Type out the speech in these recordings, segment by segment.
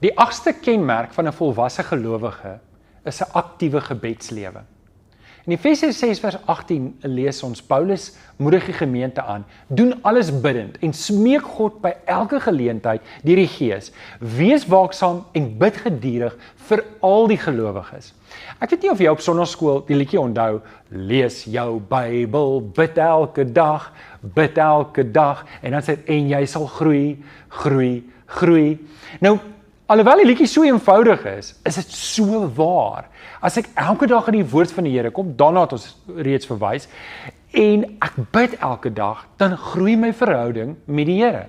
Die 8ste kenmerk van 'n volwasse gelowige is 'n aktiewe gebedslewe. In Efesiërs 6 vers 18 lees ons Paulus moedig die gemeente aan, doen alles bidend en smeek God by elke geleentheid deur die Gees. Wees waaksaam en bid geduldig vir al die gelowiges. Ek weet nie of jy op sonnaarskool die liedjie onthou, lees jou Bybel, bid elke dag, en dan sê dit, en jy sal groei. Nou, alhoewel die liedjie so eenvoudig is dit so waar. As ek elke dag in die woord van die Here kom, daarna het ons reeds verwys, en ek bid elke dag, dan groei my verhouding met die Here.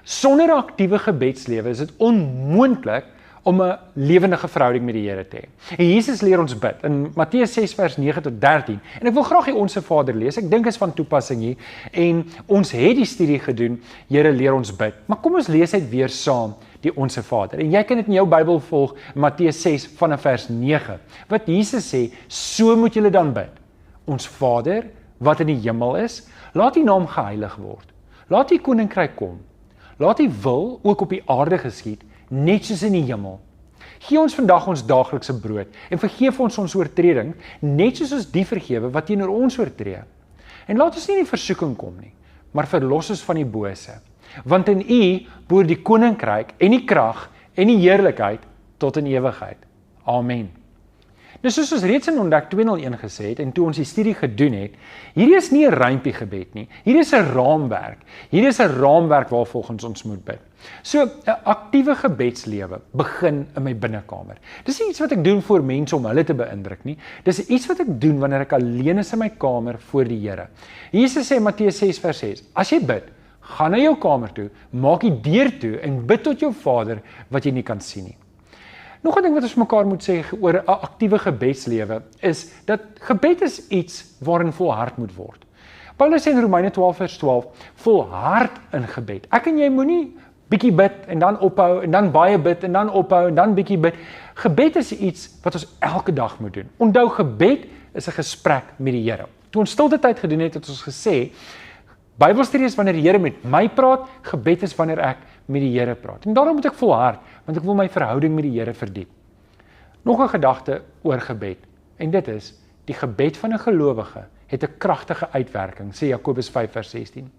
Sonder 'n aktiewe gebedslewe is dit onmoontlik om 'n lewendige verhouding met die Here te hê. En Jesus leer ons bid in Matteus 6 vers 9 tot 13. En ek wil graag die Onse Vader lees. Ek dink is van toepassing hier. En ons het die studie gedoen, Here leer ons bid. Maar kom ons lees dit weer saam, die Onse Vader. En jy kan dit in jou Bybel volg, Matteus 6 vanaf vers 9. Wat Jesus sê, so moet julle dan bid. Ons Vader, wat in die hemel is, laat U naam geheilig word. Laat U koninkryk kom. Laat U wil ook op die aarde geskied, net soos in die hemel. Gee ons vandag ons daaglikse brood en vergeef ons oortreding, net soos ons die vergewe wat teenoor ons oortree. En laat ons nie in die versoeking kom nie, maar verlos ons van die bose. Want in U behoort die koninkryk en die krag en die heerlikheid tot in ewigheid. Amen. Nou soos ons reeds in Ontdek 201 gesê het en toe ons die studie gedoen het, hierdie is nie 'n rympie gebed nie. Hierdie is 'n raamwerk. Hierdie is 'n raamwerk waarvolgens ons moet bid. So 'n aktiewe gebedslewe begin in my binnekamer. Dis nie iets wat ek doen vir mense om hulle te beïndruk nie. Dis iets wat ek doen wanneer ek alleen is in my kamer voor die Here. Jesus sê in Matteus 6 vers 6, as jy bid, gaan na jou kamer toe, maak die deur toe en bid tot jou Vader wat jy nie kan sien nie. Nog 'n ding wat ons mekaar moet sê oor 'n aktiewe gebedslewe is dat gebed is iets waarin volhard moet word. Paulus sê in Romeine 12 vers 12, volhard in gebed. Ek en jy moenie bietjie bid en dan ophou en dan baie bid en dan ophou en dan bietjie bid. Gebed is iets wat ons elke dag moet doen. Onthou, gebed is 'n gesprek met die Here. Toe ons stilte tyd gedoen het ons gesê, Bybelstudie is wanneer die Here met my praat, gebed is wanneer ek met die Here praat. En daarom moet ek volhard, want ek wil my verhouding met die Here verdiep. Nog 'n gedagte oor gebed, en dit is, die gebed van 'n gelowige het 'n kragtige uitwerking, sê Jakobus 5 vers 16.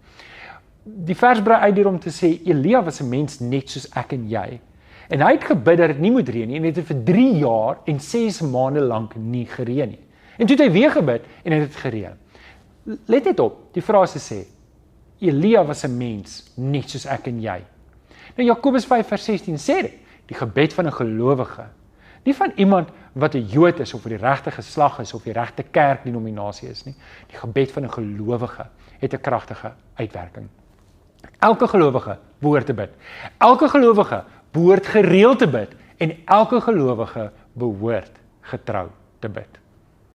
Die vers brei uit om te sê, Elia was 'n mens net soos ek en jy. En hy het gebid dat dit nie moet reën nie, en het dit vir 3 jaar en 6 maande lank nie gereën nie. En toe het hy weer gebid, en het dit gereën. Let net op, die frase sê, Elia was 'n mens net soos ek en jy. Nou Jakobus 5 vers 16 sê dit, die gebed van 'n gelowige, nie van iemand wat 'n Jood is of die regte geslag is of die regte kerkdenominasie is nie. Die gebed van 'n gelowige het 'n kragtige uitwerking. Elke gelowige behoort te bid. Elke gelowige behoort gereeld te bid en elke gelowige behoort getrou te bid.